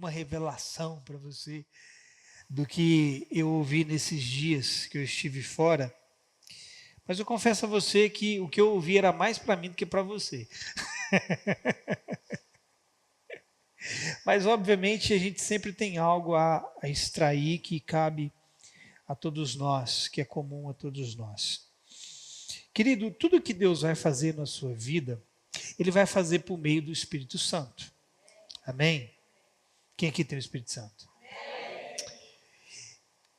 uma revelação para você do que eu ouvi nesses dias que eu estive fora. Mas eu confesso a você que o que eu ouvi era mais para mim do que para você. Mas, obviamente, a gente sempre tem algo a extrair que cabe a todos nós, que é comum a todos nós. Querido, tudo que Deus vai fazer na sua vida, Ele vai fazer por meio do Espírito Santo. Amém? Quem aqui tem o Espírito Santo?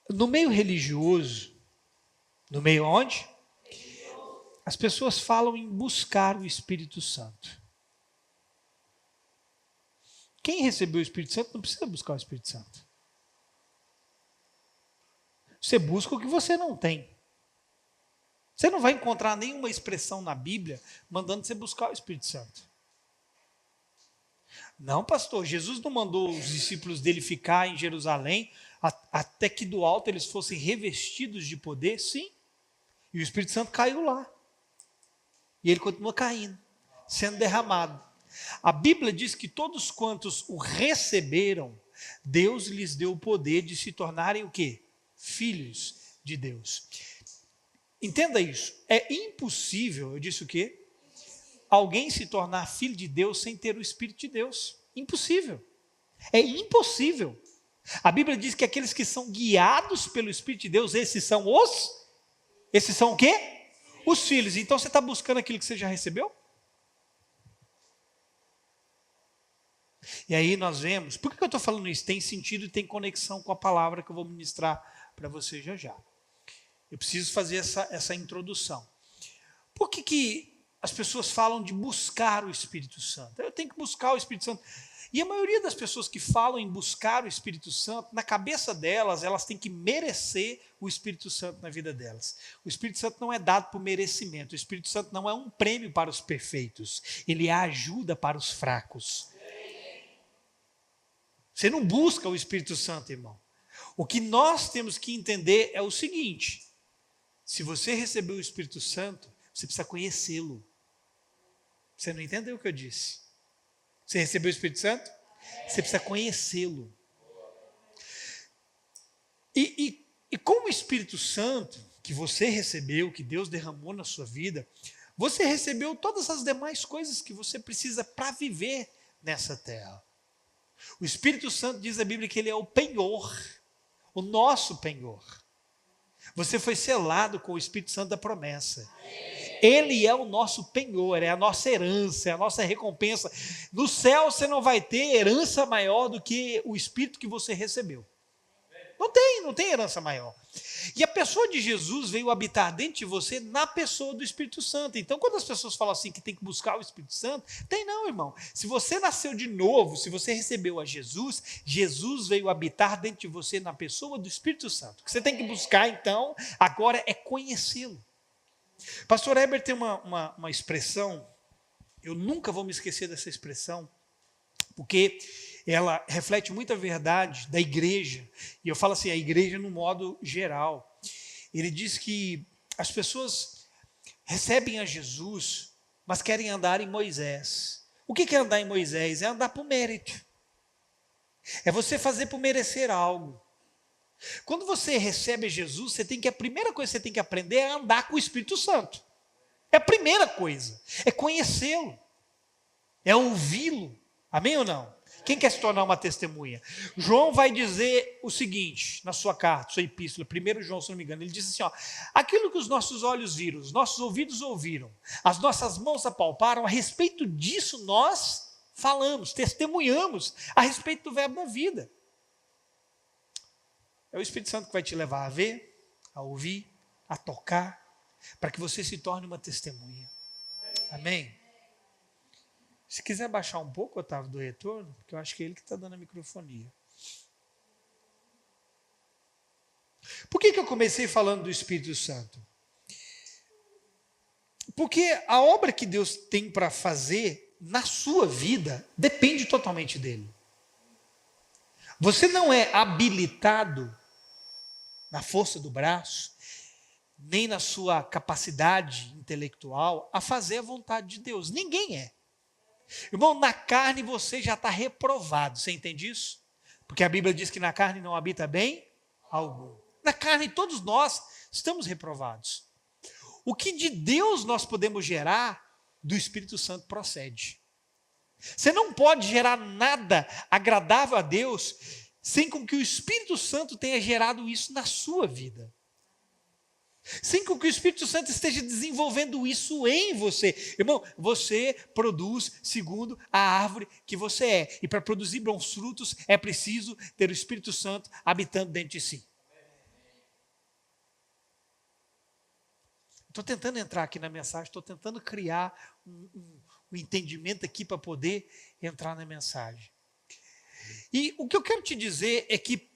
No meio religioso, no meio onde? As pessoas falam em buscar o Espírito Santo. Quem recebeu o Espírito Santo não precisa buscar o Espírito Santo. Você busca o que você não tem. Você não vai encontrar nenhuma expressão na Bíblia mandando você buscar o Espírito Santo. Não, pastor, Jesus não mandou os discípulos dele ficar em Jerusalém até que do alto eles fossem revestidos de poder? Sim. E o Espírito Santo caiu lá. E ele continua caindo, sendo derramado. A Bíblia diz que todos quantos o receberam, Deus lhes deu o poder de se tornarem o quê? Filhos de Deus. Entenda isso. É impossível, eu disse o quê? Alguém se tornar filho de Deus sem ter o Espírito de Deus. Impossível. É impossível. A Bíblia diz que aqueles que são guiados pelo Espírito de Deus, esses são o quê? Os filhos. Então você está buscando aquilo que você já recebeu? E aí nós vemos, por que eu estou falando isso? Tem sentido e tem conexão com a palavra que eu vou ministrar para você já já. Eu preciso fazer essa introdução. Por que as pessoas falam de buscar o Espírito Santo? Eu tenho que buscar o Espírito Santo. E a maioria das pessoas que falam em buscar o Espírito Santo, na cabeça delas, elas têm que merecer o Espírito Santo na vida delas. O Espírito Santo não é dado por merecimento. O Espírito Santo não é um prêmio para os perfeitos. Ele é a ajuda para os fracos. Você não busca o Espírito Santo, irmão. O que nós temos que entender é o seguinte: se você recebeu o Espírito Santo, você precisa conhecê-lo. Você não entendeu o que eu disse? Você recebeu o Espírito Santo? Você precisa conhecê-lo. E com o Espírito Santo que você recebeu, que Deus derramou na sua vida, você recebeu todas as demais coisas que você precisa para viver nessa terra. O Espírito Santo diz a Bíblia que ele é o penhor, o nosso penhor. Você foi selado com o Espírito Santo da promessa. Ele é o nosso penhor, é a nossa herança, é a nossa recompensa. No céu você não vai ter herança maior do que o Espírito que você recebeu. Não tem herança maior. E a pessoa de Jesus veio habitar dentro de você na pessoa do Espírito Santo. Então, quando as pessoas falam assim que tem que buscar o Espírito Santo, tem não, irmão. Se você nasceu de novo, se você recebeu a Jesus, Jesus veio habitar dentro de você na pessoa do Espírito Santo. O que você tem que buscar, então, agora é conhecê-lo. Pastor Heber tem uma expressão, eu nunca vou me esquecer dessa expressão, porque ela reflete muita verdade da igreja, e eu falo assim, a igreja no modo geral. Ele diz que as pessoas recebem a Jesus, mas querem andar em Moisés. O que é andar em Moisés? É andar por mérito. É você fazer por merecer algo. Quando você recebe Jesus, a primeira coisa que você tem que aprender é andar com o Espírito Santo. É a primeira coisa, é conhecê-lo, é ouvi-lo. Amém ou não? Quem quer se tornar uma testemunha? João vai dizer o seguinte, na sua carta, sua epístola, 1 João, se não me engano, ele diz assim, aquilo que os nossos olhos viram, os nossos ouvidos ouviram, as nossas mãos apalparam, a respeito disso nós falamos, testemunhamos, a respeito do verbo da vida. É o Espírito Santo que vai te levar a ver, a ouvir, a tocar, para que você se torne uma testemunha. Amém? Se quiser baixar um pouco, Otávio, do retorno, porque eu acho que é ele que está dando a microfonia. Por que eu comecei falando do Espírito Santo? Porque a obra que Deus tem para fazer na sua vida depende totalmente dele. Você não é habilitado na força do braço, nem na sua capacidade intelectual a fazer a vontade de Deus. Ninguém é. Irmão, na carne você já está reprovado, você entende isso? Porque a Bíblia diz que na carne não habita bem algum. Na carne todos nós estamos reprovados. O que de Deus nós podemos gerar, do Espírito Santo procede. Você não pode gerar nada agradável a Deus sem com que o Espírito Santo tenha gerado isso na sua vida. Sem com que o Espírito Santo esteja desenvolvendo isso em você. Irmão, você produz segundo a árvore que você é. E para produzir bons frutos é preciso ter o Espírito Santo habitando dentro de si. Estou tentando entrar aqui na mensagem, estou tentando criar um entendimento aqui para poder entrar na mensagem. E o que eu quero te dizer é que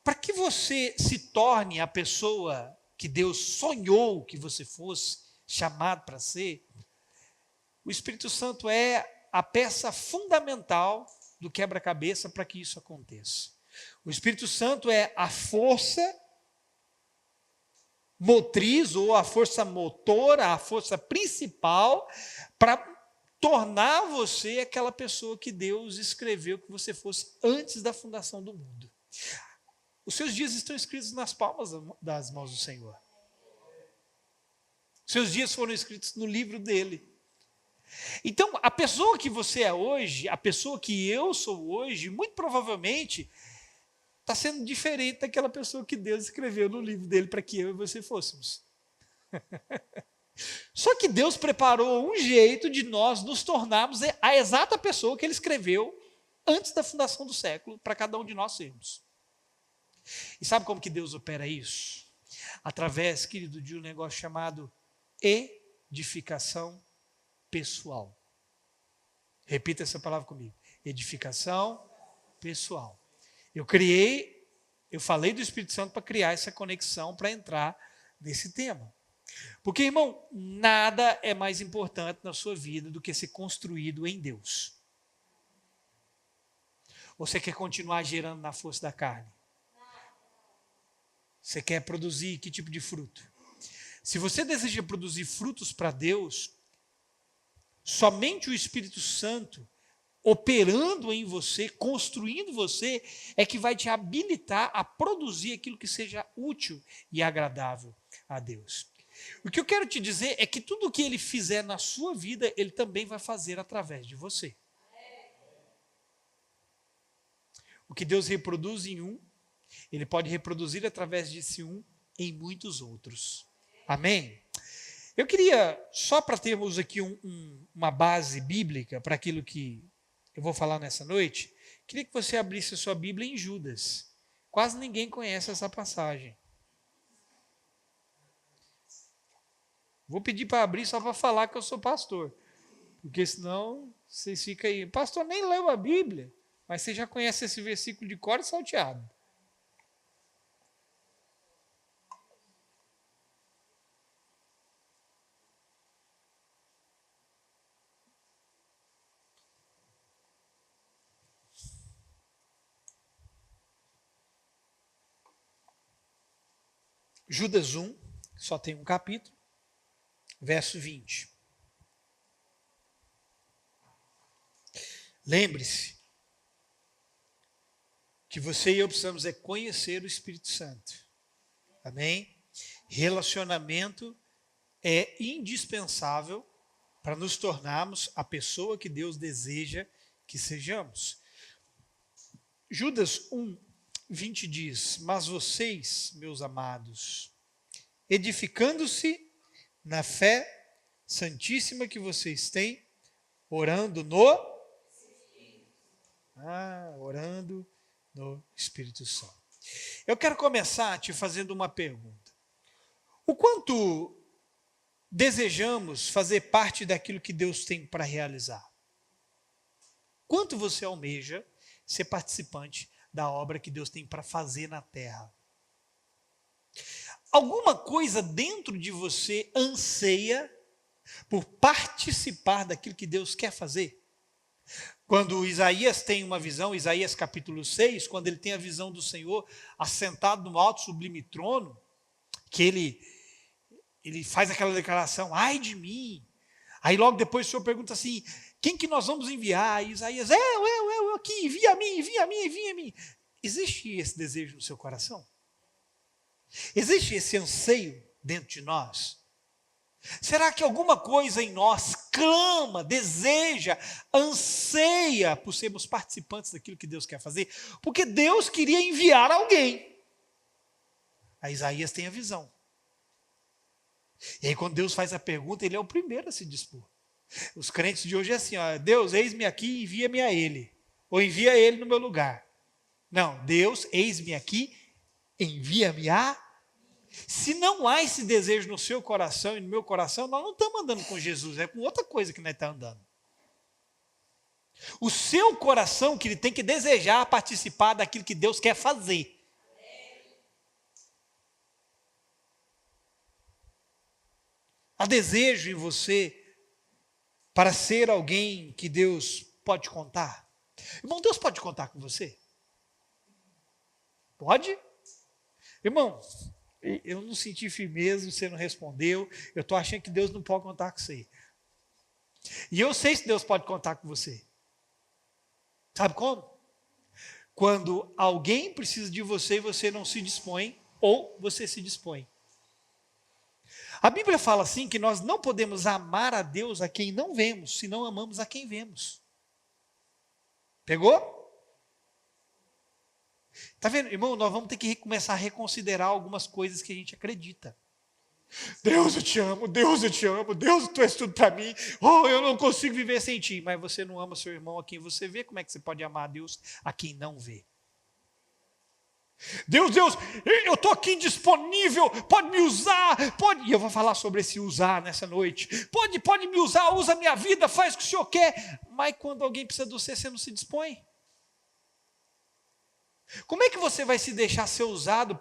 para que você se torne a pessoa que Deus sonhou que você fosse chamado para ser, o Espírito Santo é a peça fundamental do quebra-cabeça para que isso aconteça. O Espírito Santo é a força motriz ou a força motora, a força principal para tornar você aquela pessoa que Deus escreveu que você fosse antes da fundação do mundo. Os seus dias estão escritos nas palmas das mãos do Senhor. Seus dias foram escritos no livro dele. Então, a pessoa que você é hoje, a pessoa que eu sou hoje, muito provavelmente está sendo diferente daquela pessoa que Deus escreveu no livro dele para que eu e você fôssemos. Só que Deus preparou um jeito de nós nos tornarmos a exata pessoa que ele escreveu antes da fundação do século para cada um de nós sermos. E sabe como que Deus opera isso? Através, querido, de um negócio chamado edificação pessoal. Repita essa palavra comigo. Edificação pessoal. Eu falei do Espírito Santo para criar essa conexão, para entrar nesse tema. Porque, irmão, nada é mais importante na sua vida do que ser construído em Deus. Ou você quer continuar gerando na força da carne? Você quer produzir que tipo de fruto? Se você deseja produzir frutos para Deus, somente o Espírito Santo operando em você, construindo você, é que vai te habilitar a produzir aquilo que seja útil e agradável a Deus. O que eu quero te dizer é que tudo o que Ele fizer na sua vida, Ele também vai fazer através de você. O que Deus reproduz em um, Ele pode reproduzir através desse um em muitos outros. Amém? Eu queria, só para termos aqui uma base bíblica para aquilo que eu vou falar nessa noite, queria que você abrisse a sua Bíblia em Judas. Quase ninguém conhece essa passagem. Vou pedir para abrir só para falar que eu sou pastor, porque senão vocês ficam aí. Pastor nem leu a Bíblia, mas você já conhece esse versículo de cor e salteado. Judas 1, só tem um capítulo, verso 20. Lembre-se que você e eu precisamos conhecer o Espírito Santo. Amém? Relacionamento é indispensável para nos tornarmos a pessoa que Deus deseja que sejamos. Judas 1, 20 diz: mas vocês, meus amados, edificando-se na fé santíssima que vocês têm, orando no Espírito Santo. Eu quero começar te fazendo uma pergunta. O quanto desejamos fazer parte daquilo que Deus tem para realizar? Quanto você almeja ser participante da obra que Deus tem para fazer na terra? Alguma coisa dentro de você anseia por participar daquilo que Deus quer fazer? Quando Isaías tem uma visão, Isaías capítulo 6, quando ele tem a visão do Senhor assentado no alto sublime trono, que ele faz aquela declaração: ai de mim. Aí logo depois o Senhor pergunta assim: quem que nós vamos enviar? E Isaías: eu aqui, envia a mim. existe esse desejo no seu coração? Existe esse anseio dentro de nós? Será que alguma coisa em nós clama, deseja, anseia por sermos participantes daquilo que Deus quer fazer? Porque Deus queria enviar alguém. A Isaías tem a visão. E aí quando Deus faz a pergunta, ele é o primeiro a se dispor. Os crentes de hoje é assim, ó, Deus, eis-me aqui e envia-me a ele. Ou envia ele no meu lugar. Não, Deus, eis-me aqui, envia-me a. Se não há esse desejo no seu coração e no meu coração, nós não estamos andando com Jesus, é com outra coisa que nós estamos andando. O seu coração que ele tem que desejar participar daquilo que Deus quer fazer. Há desejo em você para ser alguém que Deus pode contar? Irmão, Deus pode contar com você? Pode? Irmão, eu não senti firmeza, você não respondeu, eu estou achando que Deus não pode contar com você. E eu sei se Deus pode contar com você. Sabe como? Quando alguém precisa de você e você não se dispõe, ou você se dispõe. A Bíblia fala assim que nós não podemos amar a Deus a quem não vemos, se não amamos a quem vemos. Pegou? Está vendo, irmão? Nós vamos ter que começar a reconsiderar algumas coisas que a gente acredita. Deus, eu te amo, Deus, eu te amo, Deus, tu és tudo para mim. Oh, eu não consigo viver sem ti. Mas você não ama seu irmão a quem você vê, como é que você pode amar a Deus a quem não vê? Deus, eu estou aqui disponível, pode me usar, pode, e eu vou falar sobre esse usar nessa noite, pode me usar, usa a minha vida, faz o que o Senhor quer, mas quando alguém precisa de você, você não se dispõe? Como é que você vai se deixar ser usado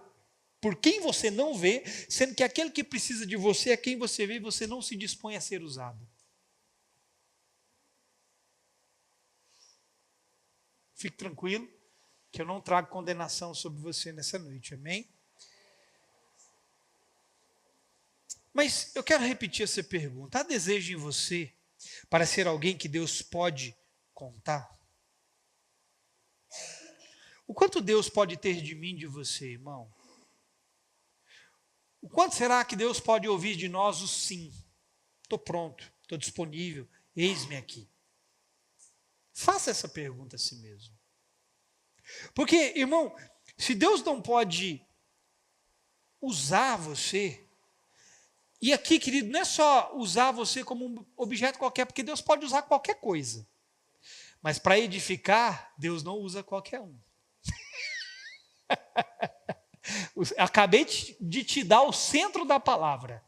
por quem você não vê, sendo que aquele que precisa de você é quem você vê e você não se dispõe a ser usado? Fique tranquilo, que eu não trago condenação sobre você nessa noite, amém? Mas eu quero repetir essa pergunta. Há desejo em você para ser alguém que Deus pode contar? O quanto Deus pode ter de mim, de você, irmão? O quanto será que Deus pode ouvir de nós o sim? Estou pronto, estou disponível, eis-me aqui. Faça essa pergunta a si mesmo. Porque, irmão, se Deus não pode usar você, e aqui, querido, não é só usar você como um objeto qualquer, porque Deus pode usar qualquer coisa. Mas para edificar, Deus não usa qualquer um. Acabei de te dar o centro da palavra.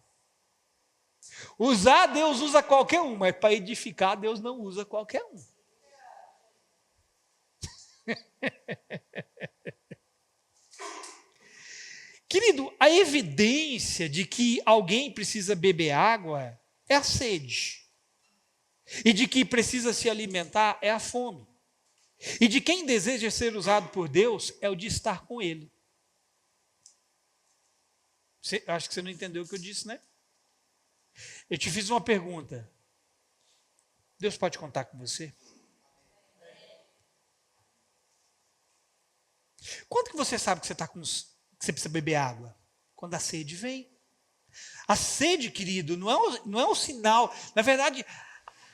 Usar, Deus usa qualquer um, mas para edificar, Deus não usa qualquer um. Querido, a evidência de que alguém precisa beber água é a sede. E de que precisa se alimentar é a fome. E de quem deseja ser usado por Deus é o de estar com Ele. Acho que você não entendeu o que eu disse, né? Eu te fiz uma pergunta. Deus pode contar com você? Quando que você sabe que você está que você precisa beber água? Quando a sede vem. A sede, querido, não é um sinal. Na verdade,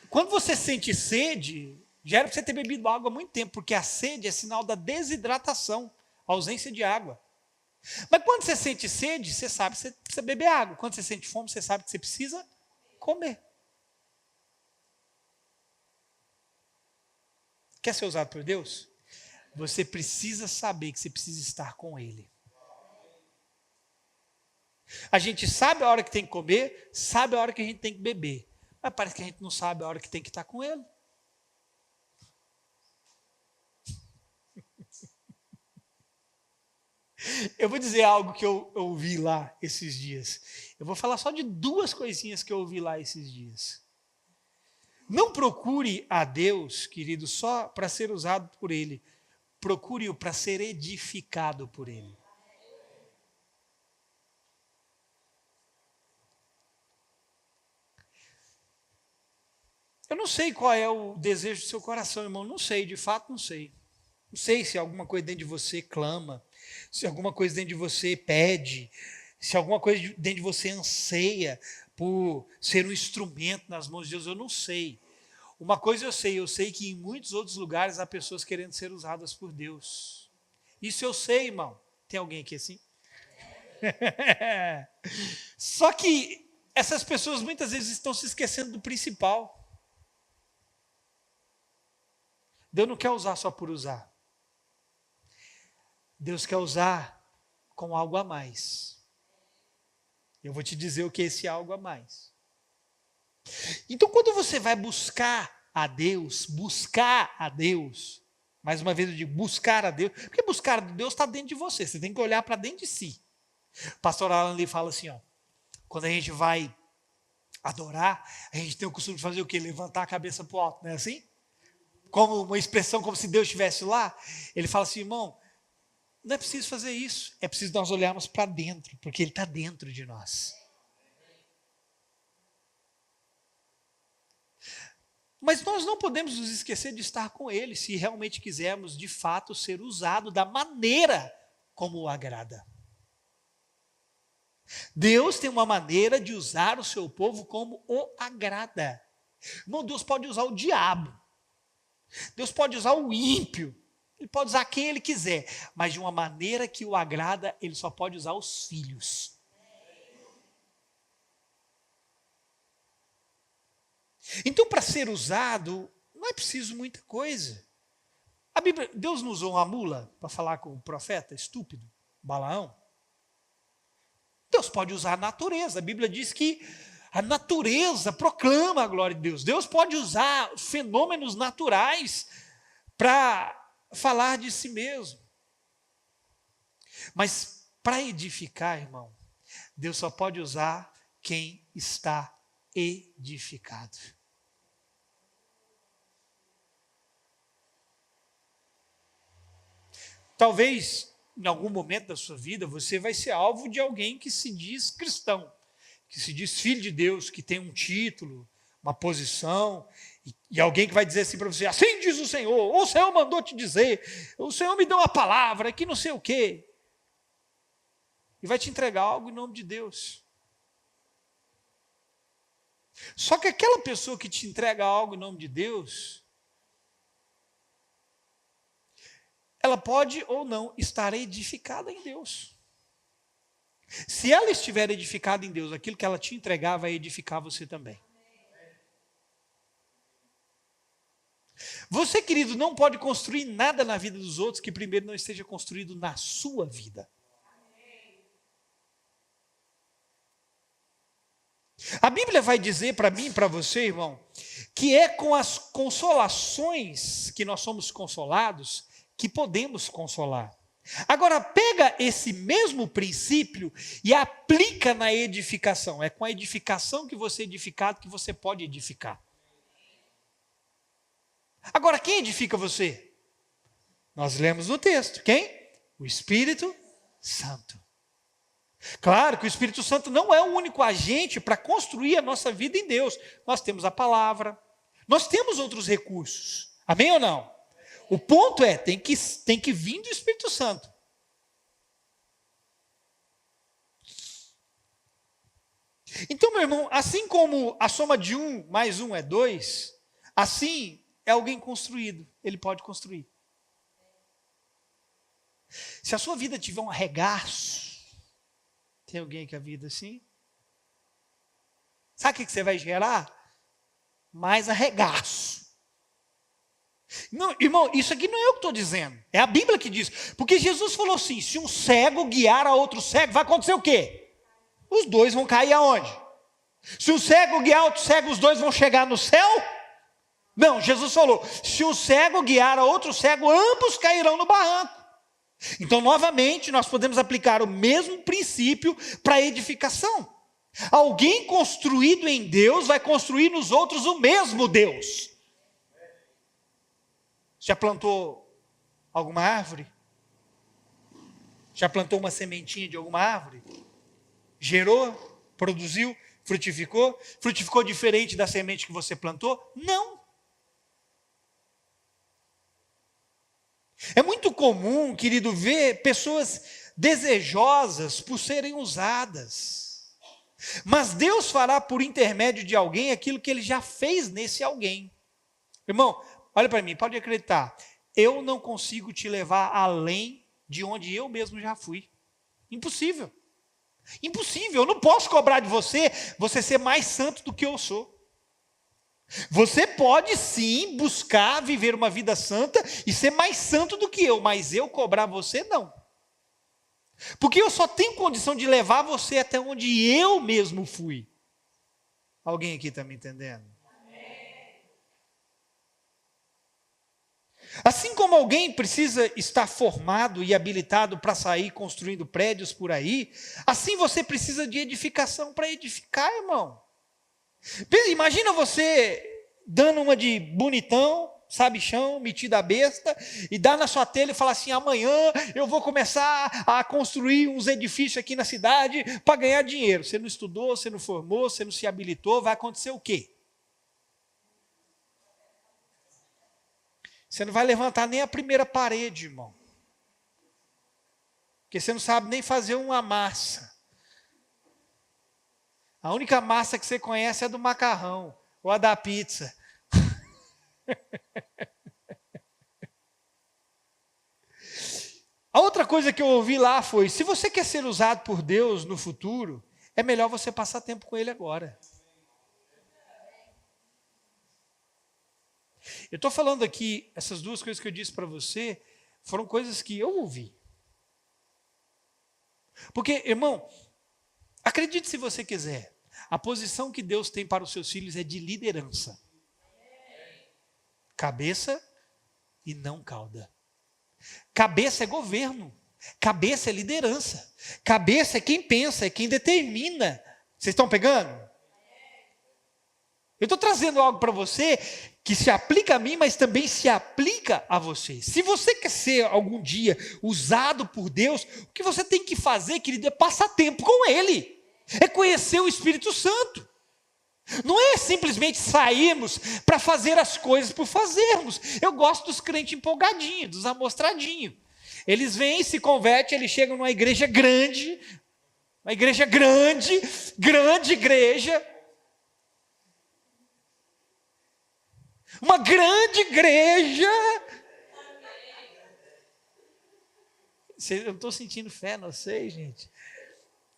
quando você sente sede, já era para você ter bebido água há muito tempo, porque a sede é sinal da desidratação, ausência de água. Mas quando você sente sede, você sabe que você precisa beber água. Quando você sente fome, você sabe que você precisa comer. Quer ser usado por Deus? Você precisa saber que você precisa estar com Ele. A gente sabe a hora que tem que comer, sabe a hora que a gente tem que beber. Mas parece que a gente não sabe a hora que tem que estar com Ele. Eu vou dizer algo que eu ouvi lá esses dias. Eu vou falar só de duas coisinhas que eu ouvi lá esses dias. Não procure a Deus, querido, só para ser usado por Ele. Procure-o para ser edificado por Ele. Eu não sei qual é o desejo do seu coração, irmão. Não sei, de fato não sei. Não sei se alguma coisa dentro de você clama, se alguma coisa dentro de você pede, se alguma coisa dentro de você anseia por ser um instrumento nas mãos de Deus, eu não sei. Uma coisa eu sei que em muitos outros lugares há pessoas querendo ser usadas por Deus. Isso eu sei, irmão. Tem alguém aqui assim? Só que essas pessoas muitas vezes estão se esquecendo do principal. Deus não quer usar só por usar. Deus quer usar com algo a mais. Eu vou te dizer o que é esse algo a mais. Então, quando você vai buscar a Deus, mais uma vez eu digo, buscar a Deus, porque buscar a Deus está dentro de você tem que olhar para dentro de si. O pastor Alan ali fala assim, ó, quando a gente vai adorar, a gente tem o costume de fazer o quê? Levantar a cabeça para o alto, não é assim? Como uma expressão, como se Deus estivesse lá. Ele fala assim, irmão, não é preciso fazer isso, é preciso nós olharmos para dentro, porque Ele está dentro de nós. Mas nós não podemos nos esquecer de estar com Ele, se realmente quisermos, de fato, ser usado da maneira como o agrada. Deus tem uma maneira de usar o seu povo como o agrada. Irmão, Deus pode usar o diabo. Deus pode usar o ímpio. Ele pode usar quem Ele quiser. Mas de uma maneira que o agrada, Ele só pode usar os filhos. Então, para ser usado, não é preciso muita coisa. A Bíblia, Deus não usou uma mula para falar com o profeta estúpido, Balaão? Deus pode usar a natureza. A Bíblia diz que a natureza proclama a glória de Deus. Deus pode usar fenômenos naturais para falar de si mesmo. Mas para edificar, irmão, Deus só pode usar quem está edificado. Talvez, em algum momento da sua vida, você vai ser alvo de alguém que se diz cristão, que se diz filho de Deus, que tem um título, uma posição, e alguém que vai dizer assim para você, assim diz o Senhor, ou o Senhor mandou te dizer, o Senhor me deu uma palavra, que não sei o quê. E vai te entregar algo em nome de Deus. Só que aquela pessoa que te entrega algo em nome de Deus, ela pode ou não estar edificada em Deus. Se ela estiver edificada em Deus, aquilo que ela te entregar vai edificar você também. Você, querido, não pode construir nada na vida dos outros que primeiro não esteja construído na sua vida. A Bíblia vai dizer para mim e para você, irmão, que é com as consolações que nós somos consolados que podemos consolar. Agora, pega esse mesmo princípio e aplica na edificação. É com a edificação que você é edificado que você pode edificar. Agora, quem edifica você? Nós lemos no texto. Quem? O Espírito Santo. Claro que o Espírito Santo não é o único agente para construir a nossa vida em Deus. Nós temos a palavra, nós temos outros recursos. Amém ou não? O ponto é, tem que vir do Espírito Santo. Então, meu irmão, assim como a soma de 1 mais 1 é 2, assim é alguém construído, ele pode construir. Se a sua vida tiver um arregaço, tem alguém que a vida assim? Sabe o que você vai gerar? Mais arregaço. Não, irmão, isso aqui não é eu que estou dizendo, é a Bíblia que diz. Porque Jesus falou assim, se um cego guiar a outro cego, vai acontecer o quê? Os dois vão cair aonde? Se um cego guiar outro cego, os dois vão chegar no céu? Não, Jesus falou, se um cego guiar a outro cego, ambos cairão no barranco. Então, novamente, nós podemos aplicar o mesmo princípio para a edificação. Alguém construído em Deus vai construir nos outros o mesmo Deus. Já plantou alguma árvore? Já plantou uma sementinha de alguma árvore? Gerou? Produziu? Frutificou? Frutificou diferente da semente que você plantou? Não. É muito comum, querido, ver pessoas desejosas por serem usadas. Mas Deus fará por intermédio de alguém aquilo que Ele já fez nesse alguém. Irmão, olha para mim, pode acreditar. Eu não consigo te levar além de onde eu mesmo já fui. Impossível. Impossível. Eu não posso cobrar de você ser mais santo do que eu sou. Você pode sim buscar viver uma vida santa e ser mais santo do que eu, mas eu cobrar você não. Porque eu só tenho condição de levar você até onde eu mesmo fui. Alguém aqui está me entendendo? Assim como alguém precisa estar formado e habilitado para sair construindo prédios por aí, assim você precisa de edificação para edificar, irmão. Imagina você dando uma de bonitão, sabichão, metido a besta, e dá na sua telha e fala assim: amanhã eu vou começar a construir uns edifícios aqui na cidade para ganhar dinheiro. Você não estudou, você não formou, você não se habilitou, vai acontecer o quê? Você não vai levantar nem a primeira parede, irmão. Porque você não sabe nem fazer uma massa. A única massa que você conhece é a do macarrão ou a da pizza. A outra coisa que eu ouvi lá foi: se você quer ser usado por Deus no futuro, é melhor você passar tempo com Ele agora. Eu estou falando aqui, essas duas coisas que eu disse para você, foram coisas que eu ouvi. Porque, irmão, acredite se você quiser, a posição que Deus tem para os seus filhos é de liderança. Cabeça e não cauda. Cabeça é governo. Cabeça é liderança. Cabeça é quem pensa, é quem determina. Vocês estão pegando? Eu estou trazendo algo para você que se aplica a mim, mas também se aplica a você. Se você quer ser algum dia usado por Deus, o que você tem que fazer, querido, é passar tempo com Ele. É conhecer o Espírito Santo. Não é simplesmente sairmos para fazer as coisas por fazermos. Eu gosto dos crentes empolgadinhos, dos amostradinhos. Eles vêm, se convertem, eles chegam numa igreja grande, grande igreja, uma grande igreja. Eu não estou sentindo fé, não sei, gente.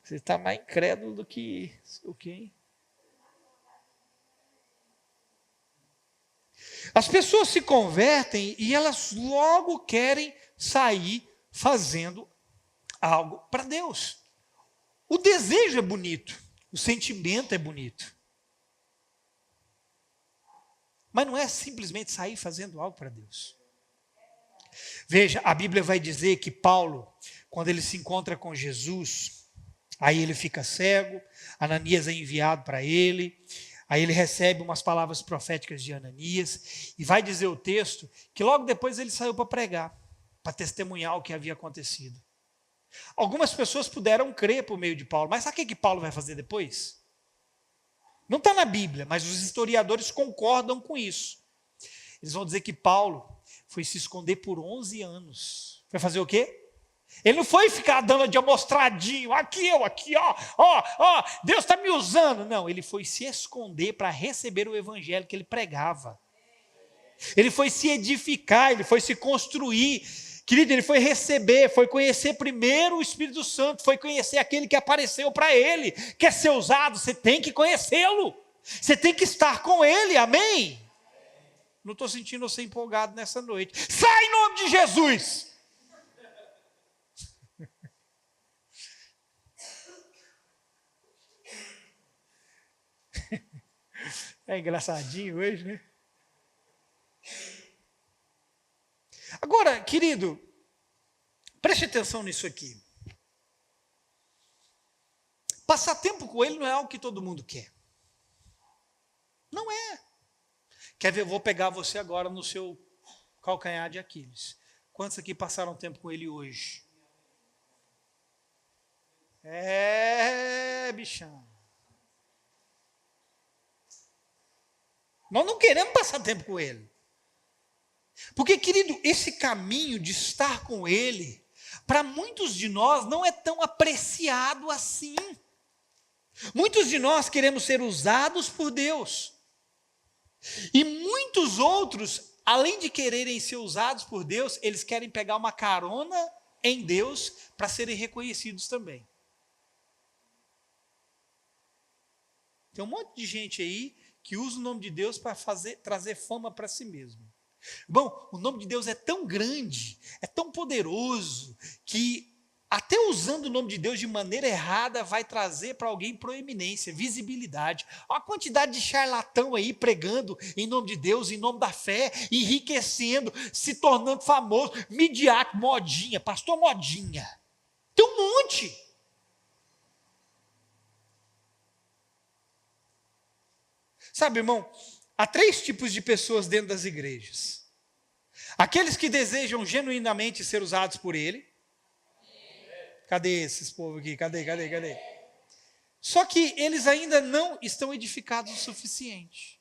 Você está mais incrédulo do que o quê? As pessoas se convertem e elas logo querem sair fazendo algo para Deus. O desejo é bonito, o sentimento é bonito. Mas não é simplesmente sair fazendo algo para Deus. Veja, a Bíblia vai dizer que Paulo, quando ele se encontra com Jesus, aí ele fica cego, Ananias é enviado para ele, aí ele recebe umas palavras proféticas de Ananias, e vai dizer o texto que logo depois ele saiu para pregar, para testemunhar o que havia acontecido. Algumas pessoas puderam crer por meio de Paulo, mas sabe o que Paulo vai fazer depois? Não está na Bíblia, mas os historiadores concordam com isso. Eles vão dizer que Paulo foi se esconder por 11 anos. Foi fazer o quê? Ele não foi ficar dando de amostradinho, aqui, ó, Deus está me usando. Não, ele foi se esconder para receber o evangelho que ele pregava. Ele foi se edificar, ele foi se construir. Querido, ele foi receber, foi conhecer primeiro o Espírito Santo, foi conhecer aquele que apareceu para ele. Quer ser usado? Você tem que conhecê-lo. Você tem que estar com ele, amém? Não estou sentindo você empolgado nessa noite. Sai em nome de Jesus! É engraçadinho hoje, né? Agora, querido, preste atenção nisso aqui. Passar tempo com ele não é algo que todo mundo quer. Não é. Quer ver? Eu vou pegar você agora no seu calcanhar de Aquiles. Quantos aqui passaram tempo com ele hoje? Bichão. Nós não queremos passar tempo com ele. Porque, querido, esse caminho de estar com Ele, para muitos de nós não é tão apreciado assim. Muitos de nós queremos ser usados por Deus. E muitos outros, além de quererem ser usados por Deus, eles querem pegar uma carona em Deus para serem reconhecidos também. Tem um monte de gente aí que usa o nome de Deus para trazer fama para si mesmo. Bom, o nome de Deus é tão grande, é tão poderoso, que até usando o nome de Deus de maneira errada vai trazer para alguém proeminência, visibilidade. Olha a quantidade de charlatão aí pregando em nome de Deus, em nome da fé, enriquecendo, se tornando famoso, midiático, modinha, pastor modinha. Tem um monte. Sabe, irmão, há 3 tipos de pessoas dentro das igrejas. Aqueles que desejam genuinamente ser usados por Ele. Cadê esses povos aqui? Cadê? Só que eles ainda não estão edificados o suficiente.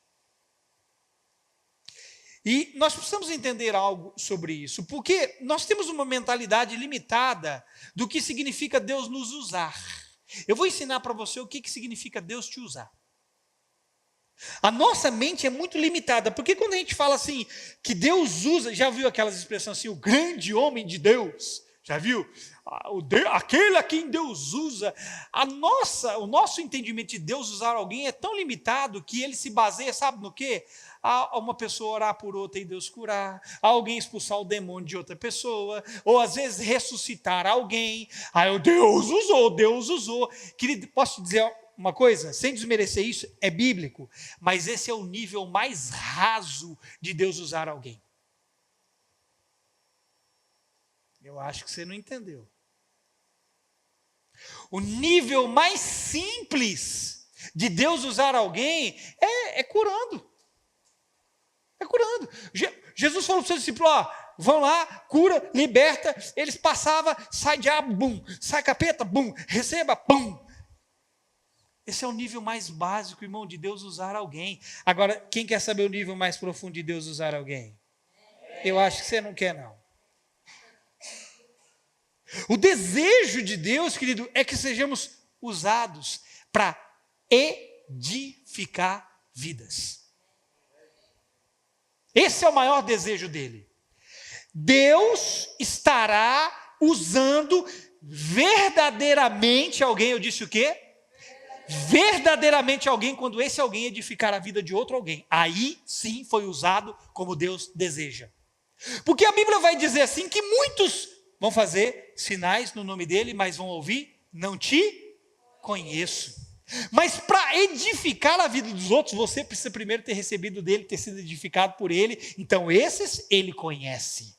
E nós precisamos entender algo sobre isso, porque nós temos uma mentalidade limitada do que significa Deus nos usar. Eu vou ensinar para você o que significa Deus te usar. A nossa mente é muito limitada, porque quando a gente fala assim, que Deus usa, já viu aquelas expressões assim, o grande homem de Deus, já viu? Aquele a quem Deus usa. O nosso entendimento de Deus usar alguém é tão limitado que ele se baseia, sabe no quê? A uma pessoa orar por outra e Deus curar, a alguém expulsar o demônio de outra pessoa, ou às vezes ressuscitar alguém. Deus usou. Querido, posso te dizer uma coisa, sem desmerecer isso, é bíblico, mas esse é o nível mais raso de Deus usar alguém. Eu acho que você não entendeu. O nível mais simples de Deus usar alguém é curando. É curando. Jesus falou para os seus discípulos, vão lá, cura, liberta. Eles passavam, sai diabo, bum, sai capeta, bum, receba, bum. Esse é o nível mais básico, irmão, de Deus usar alguém. Agora, quem quer saber o nível mais profundo de Deus usar alguém? Eu acho que você não quer, não. O desejo de Deus, querido, é que sejamos usados para edificar vidas. Esse é o maior desejo dele. Deus estará usando verdadeiramente alguém. Eu disse o quê? Verdadeiramente alguém, quando esse alguém edificar a vida de outro alguém. Aí sim foi usado como Deus deseja. Porque a Bíblia vai dizer assim que muitos vão fazer sinais no nome dele, mas vão ouvir, não te conheço. Mas para edificar a vida dos outros, você precisa primeiro ter recebido dele, ter sido edificado por ele. Então esses ele conhece.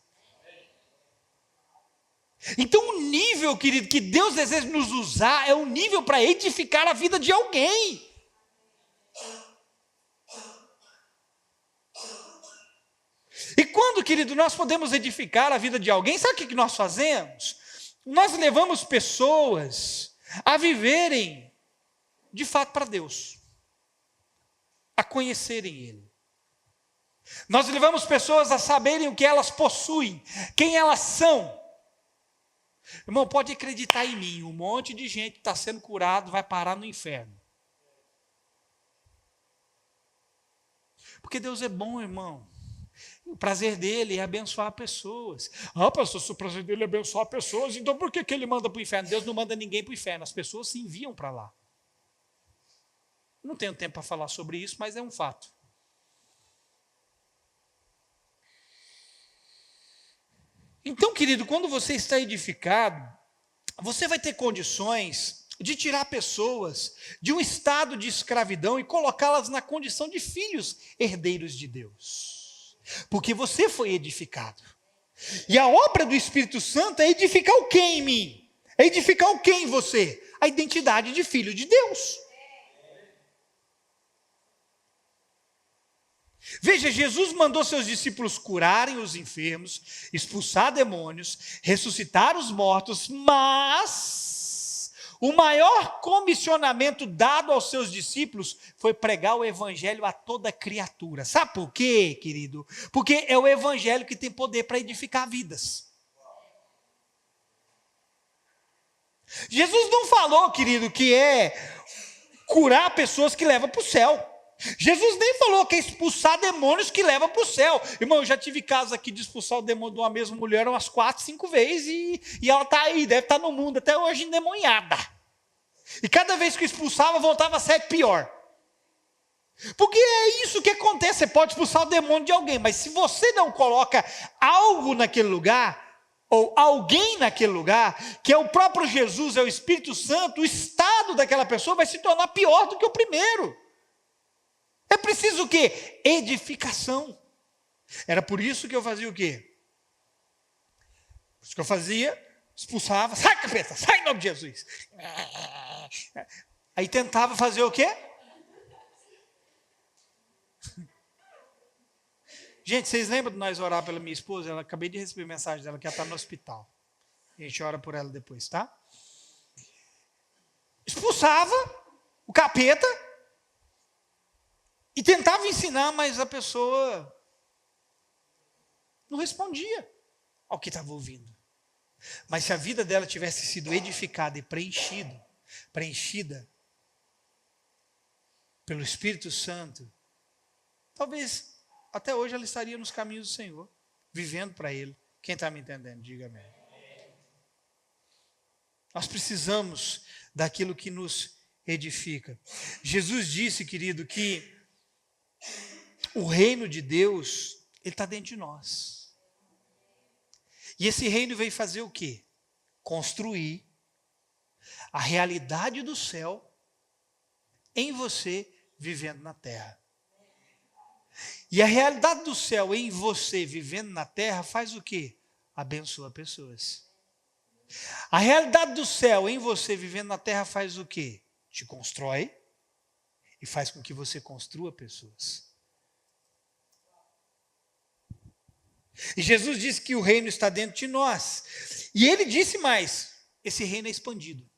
Então o nível, querido, que Deus deseja nos usar é um nível para edificar a vida de alguém. E quando, querido, nós podemos edificar a vida de alguém, sabe o que nós fazemos? Nós levamos pessoas a viverem de fato para Deus, a conhecerem Ele. Nós levamos pessoas a saberem o que elas possuem, quem elas são. Irmão, pode acreditar em mim, um monte de gente está sendo curado vai parar no inferno. Porque Deus é bom, irmão. O prazer dele é abençoar pessoas. Pastor, se o prazer dele é abençoar pessoas, então por que ele manda para o inferno? Deus não manda ninguém para o inferno, as pessoas se enviam para lá. Não tenho tempo para falar sobre isso, mas é um fato. Então, querido, quando você está edificado, você vai ter condições de tirar pessoas de um estado de escravidão e colocá-las na condição de filhos herdeiros de Deus. Porque você foi edificado. E a obra do Espírito Santo é edificar o quê em mim? É edificar o quê em você? A identidade de filho de Deus. Veja, Jesus mandou seus discípulos curarem os enfermos, expulsar demônios, ressuscitar os mortos, mas O maior comissionamento dado aos seus discípulos foi pregar o evangelho a toda criatura. Sabe por quê, querido? Porque é o evangelho que tem poder para edificar vidas. Jesus não falou, querido, que é curar pessoas que levam para o céu. Jesus nem falou que é expulsar demônios que levam para o céu. Irmão, eu já tive casos aqui de expulsar o demônio de uma mesma mulher umas 4, 5 vezes e ela está aí, deve estar no mundo até hoje endemoniada. E cada vez que expulsava, voltava a ser pior. Porque é isso que acontece, você pode expulsar o demônio de alguém, mas se você não coloca algo naquele lugar, ou alguém naquele lugar, que é o próprio Jesus, é o Espírito Santo, o estado daquela pessoa vai se tornar pior do que o primeiro. É preciso o quê? Edificação. Era por isso que eu fazia o quê? Por isso que eu fazia, expulsava, sai capeta, sai em nome de Jesus. Aí tentava fazer o quê? Gente, vocês lembram de nós orar pela minha esposa? Ela, acabei de receber mensagem dela que ela está no hospital. A gente ora por ela depois, tá? Expulsava o capeta e tentava ensinar, mas a pessoa não respondia ao que estava ouvindo. Mas se a vida dela tivesse sido edificada e preenchida pelo Espírito Santo, talvez até hoje ela estaria nos caminhos do Senhor, vivendo para Ele. Quem está me entendendo, diga amém. Nós precisamos daquilo que nos edifica. Jesus disse, querido, que o reino de Deus, ele está dentro de nós. E esse reino veio fazer o quê? Construir a realidade do céu em você, vivendo na terra. E a realidade do céu em você, vivendo na terra, faz o quê? Abençoa pessoas. A realidade do céu em você, vivendo na terra, faz o quê? Te constrói e faz com que você construa pessoas. E Jesus disse que o reino está dentro de nós. E ele disse mais, esse reino é expandido.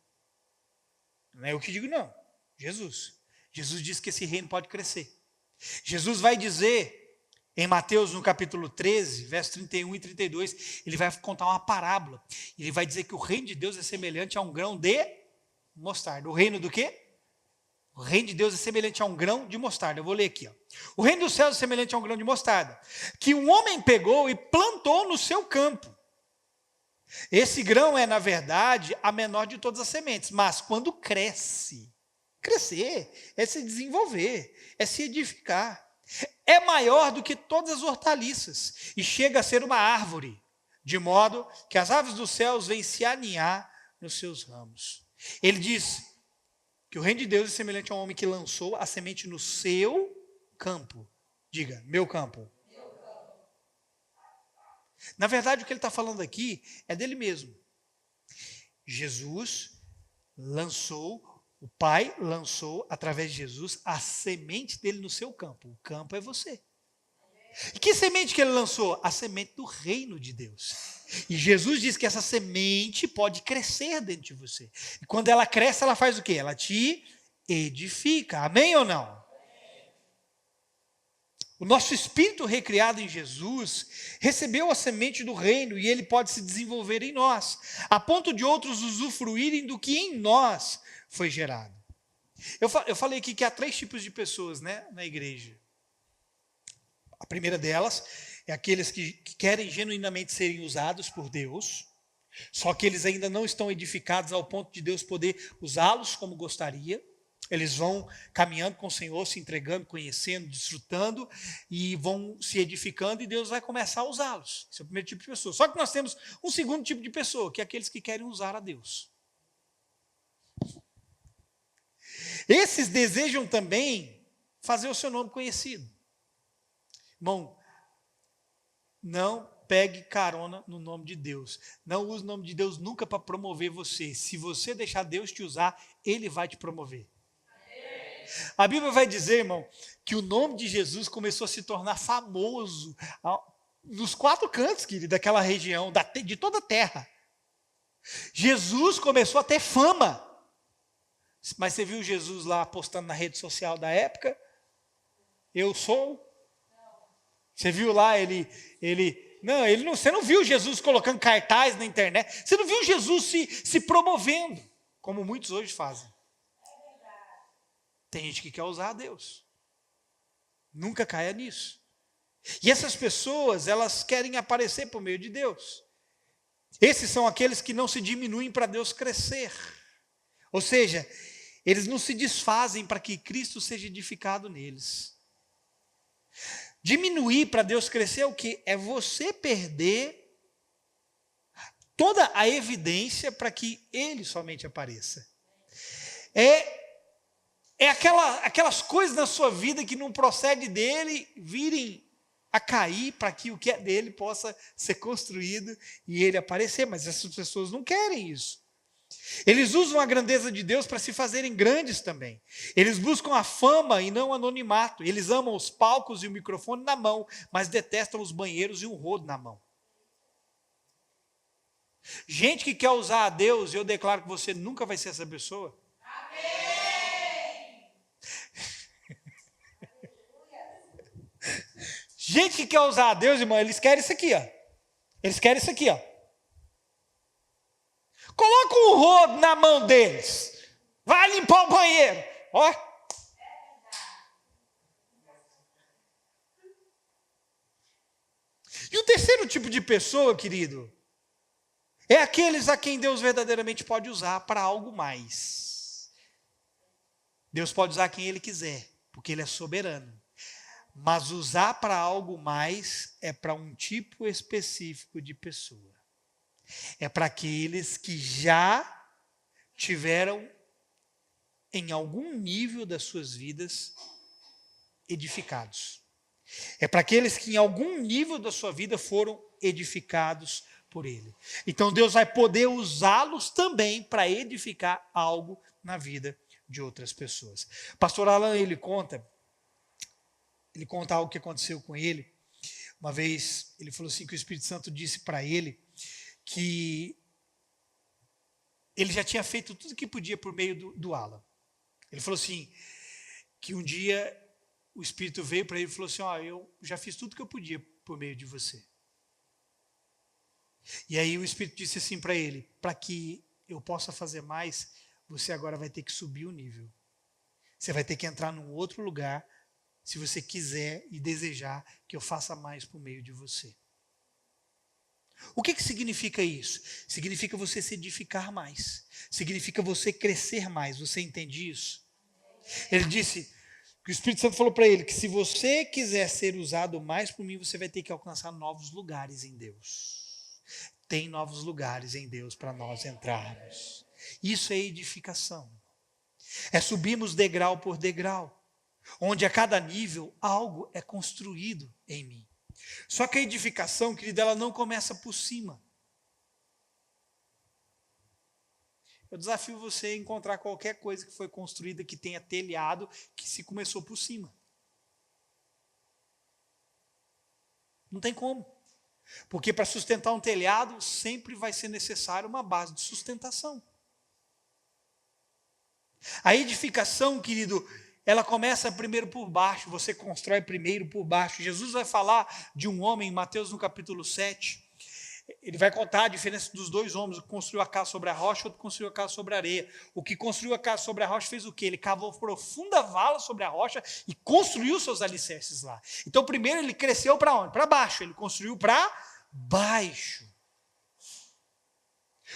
Não é eu que digo não, Jesus. Jesus disse que esse reino pode crescer. Jesus vai dizer, em Mateus no capítulo 13, versos 31 e 32, ele vai contar uma parábola. Ele vai dizer que o reino de Deus é semelhante a um grão de mostarda. O reino do quê? O reino de Deus é semelhante a um grão de mostarda. Eu vou ler aqui. Ó. O reino dos céus é semelhante a um grão de mostarda, que um homem pegou e plantou no seu campo. Esse grão é, na verdade, a menor de todas as sementes, mas quando crescer é se desenvolver, é se edificar. É maior do que todas as hortaliças e chega a ser uma árvore, de modo que as aves dos céus vêm se aninhar nos seus ramos. Ele diz que o reino de Deus é semelhante a um homem que lançou a semente no seu campo. Diga, meu campo. Na verdade, o que ele está falando aqui é dele mesmo. Jesus lançou, o Pai lançou, através de Jesus, a semente dele no seu campo. O campo é você. E que semente que ele lançou? A semente do reino de Deus. E Jesus diz que essa semente pode crescer dentro de você. E quando ela cresce, ela faz o quê? Ela te edifica. Amém ou não? O nosso espírito recriado em Jesus recebeu a semente do reino e ele pode se desenvolver em nós, a ponto de outros usufruírem do que em nós foi gerado. Eu falei aqui que há 3 tipos de pessoas, né, na igreja. A primeira delas é aqueles que querem genuinamente serem usados por Deus, só que eles ainda não estão edificados ao ponto de Deus poder usá-los como gostaria. Eles vão caminhando com o Senhor, se entregando, conhecendo, desfrutando, e vão se edificando, e Deus vai começar a usá-los. Esse é o primeiro tipo de pessoa. Só que nós temos um segundo tipo de pessoa, que é aqueles que querem usar a Deus. Esses desejam também fazer o seu nome conhecido. Irmão, não pegue carona no nome de Deus. Não use o nome de Deus nunca para promover você. Se você deixar Deus te usar, Ele vai te promover. A Bíblia vai dizer, irmão, que o nome de Jesus começou a se tornar famoso nos 4 cantos, querido, daquela região, de toda a terra. Jesus começou a ter fama. Mas você viu Jesus lá postando na rede social da época? Eu sou. Você viu lá você não viu Jesus colocando cartaz na internet. Você não viu Jesus se promovendo, como muitos hoje fazem. Tem gente que quer usar a Deus. Nunca caia nisso. E essas pessoas, elas querem aparecer por meio de Deus. Esses são aqueles que não se diminuem para Deus crescer. Ou seja, eles não se desfazem para que Cristo seja edificado neles. Diminuir para Deus crescer é o quê? É você perder toda a evidência para que Ele somente apareça. É aquelas coisas na sua vida que não procede dele virem a cair para que o que é dele possa ser construído e ele aparecer. Mas essas pessoas não querem isso. Eles usam a grandeza de Deus para se fazerem grandes também. Eles buscam a fama e não o anonimato. Eles amam os palcos e o microfone na mão, mas detestam os banheiros e um rodo na mão. Gente que quer usar a Deus, eu declaro que você nunca vai ser essa pessoa. Amém! Gente que quer usar a Deus, irmão, eles querem isso aqui, ó. Eles querem isso aqui, ó. Coloca um rodo na mão deles. Vai limpar o banheiro. Ó. E o terceiro tipo de pessoa, querido, é aqueles a quem Deus verdadeiramente pode usar para algo mais. Deus pode usar quem Ele quiser, porque Ele é soberano. Mas usar para algo mais é para um tipo específico de pessoa. É para aqueles que já tiveram, em algum nível das suas vidas, edificados. É para aqueles que, em algum nível da sua vida, foram edificados por Ele. Então, Deus vai poder usá-los também para edificar algo na vida de outras pessoas. Pastor Alan, ele conta algo que aconteceu com ele. Uma vez, ele falou assim, que o Espírito Santo disse para ele que ele já tinha feito tudo que podia por meio do Alan. Ele falou assim, que um dia o Espírito veio para ele e falou assim, eu já fiz tudo que eu podia por meio de você. E aí o Espírito disse assim para ele, para que eu possa fazer mais, você agora vai ter que subir o nível. Você vai ter que entrar num outro lugar, se você quiser e desejar que eu faça mais por meio de você. O que significa isso? Significa você se edificar mais. Significa você crescer mais. Você entende isso? Ele disse, que o Espírito Santo falou para ele, que se você quiser ser usado mais por mim, você vai ter que alcançar novos lugares em Deus. Tem novos lugares em Deus para nós entrarmos. Isso é edificação. É subirmos degrau por degrau, onde a cada nível algo é construído em mim. Só que a edificação, querida, ela não começa por cima. Eu desafio você a encontrar qualquer coisa que foi construída, que tenha telhado, que se começou por cima. Não tem como. Porque para sustentar um telhado, sempre vai ser necessário uma base de sustentação. A edificação, querido, ela começa primeiro por baixo, você constrói primeiro por baixo. Jesus vai falar de um homem, em Mateus no capítulo 7, ele vai contar a diferença dos dois homens, o que construiu a casa sobre a rocha e o outro que construiu a casa sobre a areia. O que construiu a casa sobre a rocha fez o quê? Ele cavou profunda vala sobre a rocha e construiu seus alicerces lá. Então primeiro ele cresceu para onde? Para baixo, ele construiu para baixo.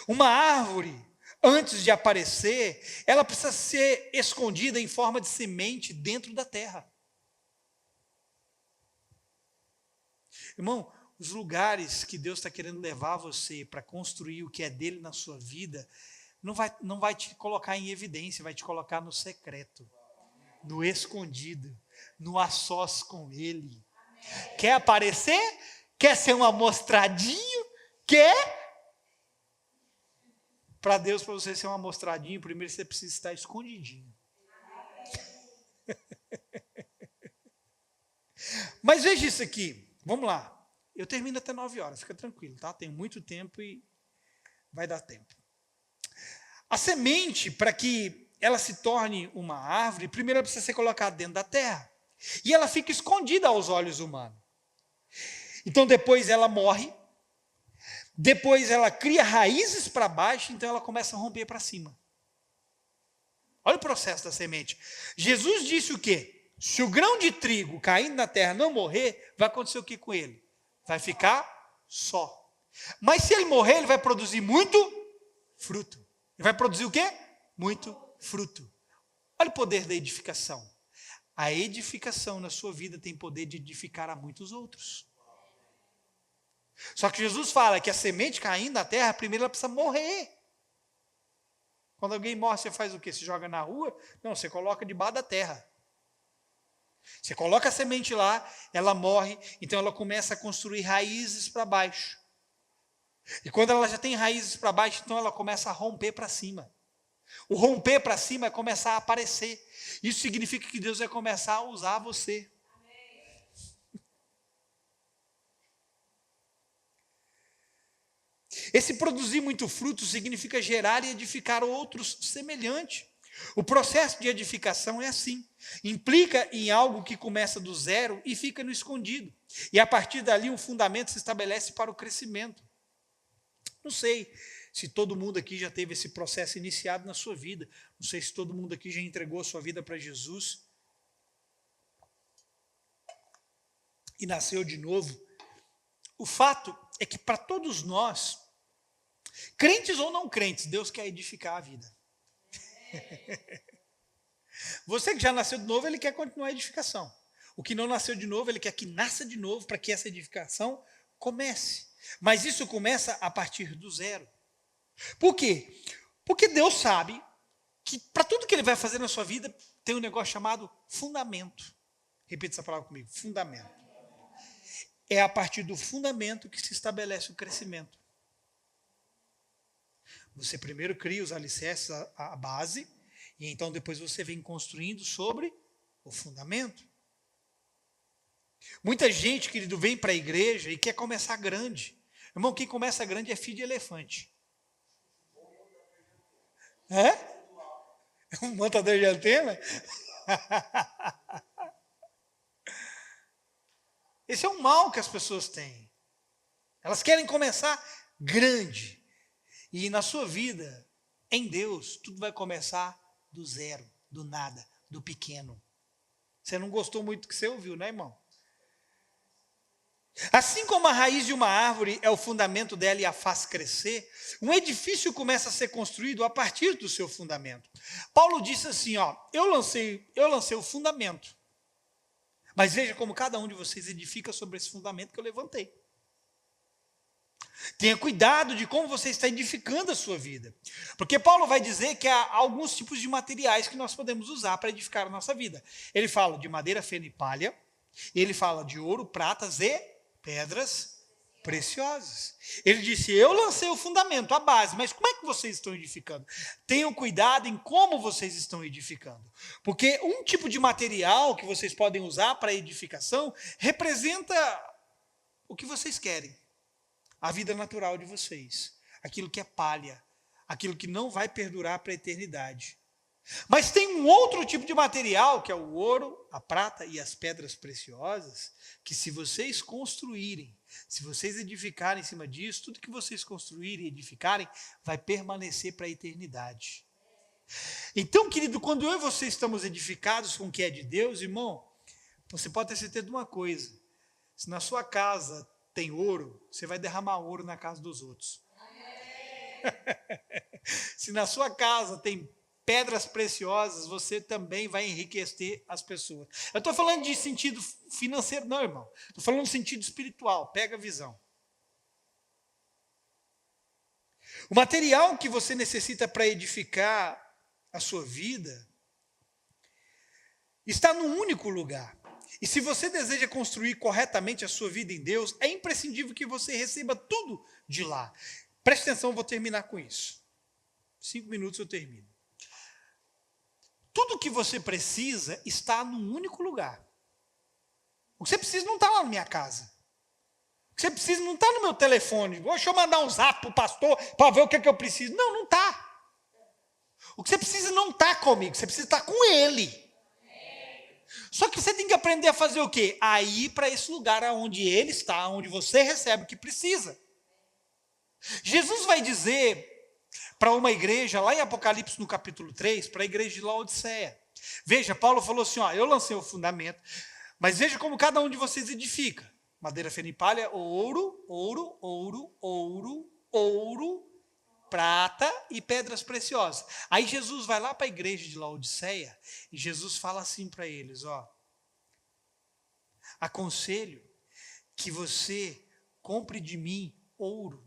Uma árvore, antes de aparecer, ela precisa ser escondida em forma de semente dentro da terra. Irmão, os lugares que Deus está querendo levar você para construir o que é dele na sua vida, não vai te colocar em evidência, vai te colocar no secreto, no escondido, no a sós com ele. Amém. Quer aparecer? Quer ser um amostradinho? Quer? Para Deus, para você ser um amostradinho, primeiro você precisa estar escondidinho. Mas veja isso aqui, vamos lá. Eu termino até 9 horas, fica tranquilo, tá? Tenho muito tempo e vai dar tempo. A semente, para que ela se torne uma árvore, primeiro ela precisa ser colocada dentro da terra. E ela fica escondida aos olhos humanos. Então depois ela morre, depois ela cria raízes para baixo, então ela começa a romper para cima. Olha o processo da semente. Jesus disse o quê? Se o grão de trigo caindo na terra não morrer, vai acontecer o que com ele? Vai ficar só. Mas se ele morrer, ele vai produzir muito fruto. Ele vai produzir o quê? Muito fruto. Olha o poder da edificação. A edificação na sua vida tem poder de edificar a muitos outros. Só que Jesus fala que a semente caindo na terra, primeiro ela precisa morrer. Quando alguém morre, você faz o quê? Você joga na rua? Não, você coloca debaixo da terra. Você coloca a semente lá, ela morre, então ela começa a construir raízes para baixo. E quando ela já tem raízes para baixo, então ela começa a romper para cima. O romper para cima é começar a aparecer. Isso significa que Deus vai começar a usar você. Esse produzir muito fruto significa gerar e edificar outros semelhante. O processo de edificação é assim. Implica em algo que começa do zero e fica no escondido. E a partir dali um fundamento se estabelece para o crescimento. Não sei se todo mundo aqui já teve esse processo iniciado na sua vida. Não sei se todo mundo aqui já entregou a sua vida para Jesus e nasceu de novo. O fato é que para todos nós, crentes ou não crentes, Deus quer edificar a vida. Você que já nasceu de novo, Ele quer continuar a edificação. O que não nasceu de novo, Ele quer que nasça de novo para que essa edificação comece. Mas isso começa a partir do zero. Por quê? Porque Deus sabe que para tudo que Ele vai fazer na sua vida, tem um negócio chamado fundamento. Repita essa palavra comigo, fundamento. É a partir do fundamento que se estabelece o crescimento. Você primeiro cria os alicerces, a base, e então depois você vem construindo sobre o fundamento. Muita gente, querido, vem para a igreja e quer começar grande. Irmão, quem começa grande é filho de elefante. É? Um montador de antena? Esse é um mal que as pessoas têm. Elas querem começar grande. E na sua vida, em Deus, tudo vai começar do zero, do nada, do pequeno. Você não gostou muito do que você ouviu, né, irmão? Assim como a raiz de uma árvore é o fundamento dela e a faz crescer, um edifício começa a ser construído a partir do seu fundamento. Paulo disse assim, eu lancei o fundamento, mas veja como cada um de vocês edifica sobre esse fundamento que eu levantei. Tenha cuidado de como você está edificando a sua vida. Porque Paulo vai dizer que há alguns tipos de materiais que nós podemos usar para edificar a nossa vida. Ele fala de madeira, feno e palha. Ele fala de ouro, pratas e pedras preciosas. Ele disse, eu lancei o fundamento, a base, mas como é que vocês estão edificando? Tenham cuidado em como vocês estão edificando. Porque um tipo de material que vocês podem usar para edificação representa o que vocês querem. A vida natural de vocês, aquilo que é palha, aquilo que não vai perdurar para a eternidade. Mas tem um outro tipo de material, que é o ouro, a prata e as pedras preciosas, que se vocês construírem, se vocês edificarem em cima disso, tudo que vocês construírem e edificarem, vai permanecer para a eternidade. Então, querido, quando eu e você estamos edificados com o que é de Deus, irmão, você pode ter certeza de uma coisa, se na sua casa tem ouro, você vai derramar ouro na casa dos outros. Se na sua casa tem pedras preciosas, você também vai enriquecer as pessoas. Eu estou falando de sentido financeiro, não, irmão. Estou falando de sentido espiritual, pega a visão. O material que você necessita para edificar a sua vida está num único lugar. E se você deseja construir corretamente a sua vida em Deus, é imprescindível que você receba tudo de lá. Preste atenção, eu vou terminar com isso. 5 minutos eu termino. Tudo que você precisa está num único lugar. O que você precisa não está lá na minha casa. O que você precisa não está no meu telefone. Deixa eu mandar um zap para o pastor para ver o que é que eu preciso. Não está. O que você precisa não está comigo, você precisa estar com Ele. Só que você tem que aprender a fazer o quê? A ir para esse lugar onde Ele está, onde você recebe o que precisa. Jesus vai dizer para uma igreja, lá em Apocalipse no capítulo 3, para a igreja de Laodiceia. Veja, Paulo falou assim, ó, eu lancei o fundamento, mas veja como cada um de vocês edifica. Madeira, feno e palha, ouro, ouro, ouro, ouro, ouro, prata e pedras preciosas. Aí Jesus vai lá para a igreja de Laodiceia e Jesus fala assim para eles, ó, aconselho que você compre de mim ouro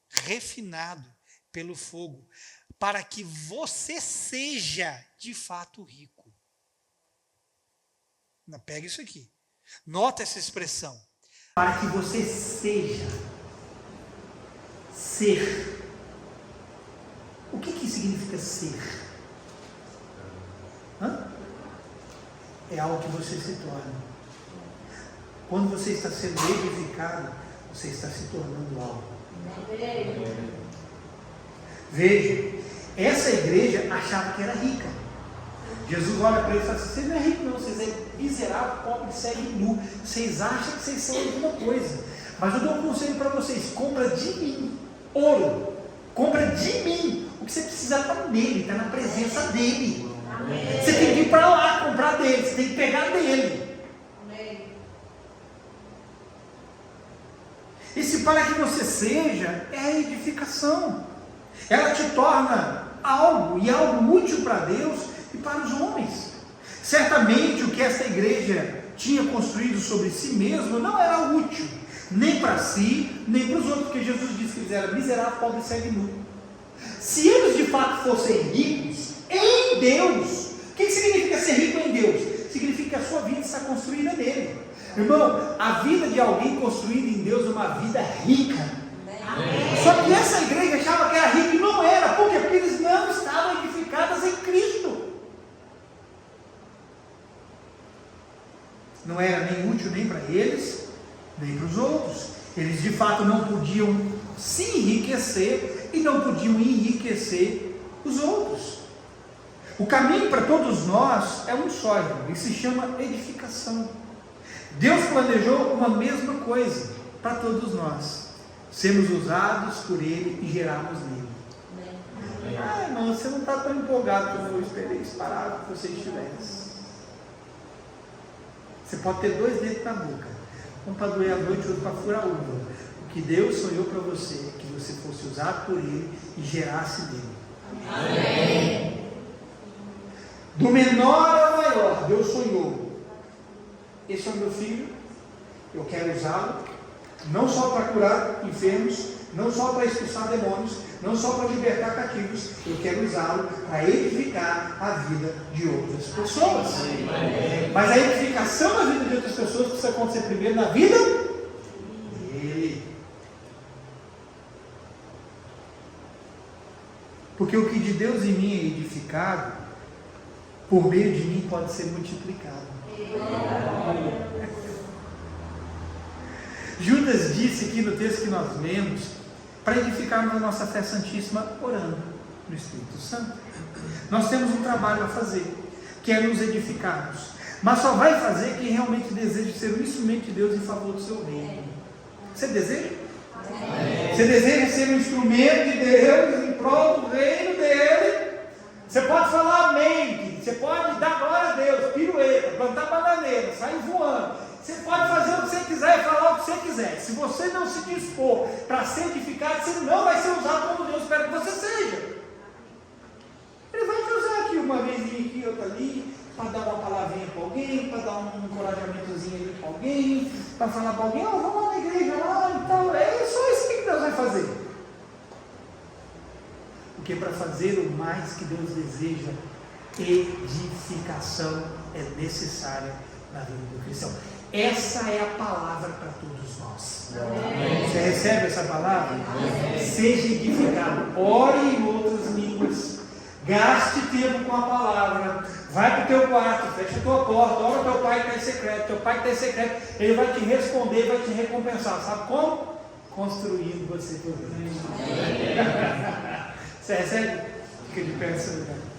refinado pelo fogo, para que você seja de fato rico. Pega isso aqui. Nota essa expressão. Para que você seja. Ser. O que significa ser? É algo que você se torna. Quando você está sendo edificado, você está se tornando algo. Veja, essa igreja achava que era rica. Jesus olha para eles e fala assim, vocês não é rico não, vocês é miserável, pobre, cego e nu. Vocês acham que vocês são alguma coisa. Mas eu dou um conselho para vocês, compra de mim ouro, compra de mim. O que você precisa está nele, está na presença dele. Amém. Você tem que ir para lá comprar dele, você tem que pegar dele. Amém. Esse para que você seja é a edificação. Ela te torna algo, e algo útil para Deus e para os homens. Certamente o que esta igreja tinha construído sobre si mesmo não era útil, nem para si, nem para os outros, porque Jesus disse que eles eram miseráveis, pobres, cego e nu. Se eles de fato fossem ricos em Deus, o que significa ser rico em Deus? Significa que a sua vida está construída nele. Irmão, a vida de alguém construída em Deus é uma vida rica. Amém. Só que essa igreja achava que era rica e não era. Por quê? Porque eles não estavam edificados em Cristo. Não era nem útil nem para eles, nem para os outros. Eles de fato não podiam se enriquecer e não podiam enriquecer os outros. O caminho para todos nós é um só, e se chama edificação. Deus planejou uma mesma coisa para todos nós, sermos usados por Ele e gerarmos nele. Ah, irmão, você não está tão empolgado como eu esperava que você estivesse. Você pode ter 2 dentes na boca, um para doer a noite, outro para furar a uva. O que Deus sonhou para você é que você fosse usado por Ele e gerasse dele. Amém. Do menor ao maior, Deus sonhou. Esse é o meu filho, eu quero usá-lo, não só para curar enfermos, não só para expulsar demônios, não só para libertar cativos, eu quero usá-lo para edificar a vida de outras pessoas. Mas a edificação da vida de outras pessoas precisa acontecer primeiro na vida dele. Porque o que de Deus em mim é edificado, por meio de mim pode ser multiplicado. Judas disse aqui no texto que nós lemos, para edificarmos a nossa fé santíssima orando no Espírito Santo. Nós temos um trabalho a fazer, que é nos edificarmos, mas só vai fazer quem realmente deseja ser um instrumento de Deus em favor do seu reino. Você deseja? Você deseja ser um instrumento de Deus em prol do reino dele? Você pode falar amém, você pode dar glória a Deus, pirueta, plantar bananeira, sair voando. Você pode fazer o que você quiser e falar o que você quiser. Se você não se dispor para ser edificado, você não vai ser usado como Deus espera que você seja. Ele vai te usar aqui uma vez aqui, outra ali, para dar uma palavrinha para alguém, para dar um encorajamentozinho ali para alguém, para falar para alguém, vamos lá na igreja lá e tal. É só isso que Deus vai fazer. Porque para fazer o mais que Deus deseja, edificação é necessária na vida do cristão. Essa é a palavra para todos nós. Amém. Você recebe essa palavra? Amém. Seja edificado, ore em outras línguas, gaste tempo com a palavra, vai para o teu quarto, fecha a tua porta, ora teu pai que está em secreto, teu pai que está em secreto, ele vai te responder, vai te recompensar. Sabe como? Construindo você por dentro. Você recebe? Fica de pé nesse lugar.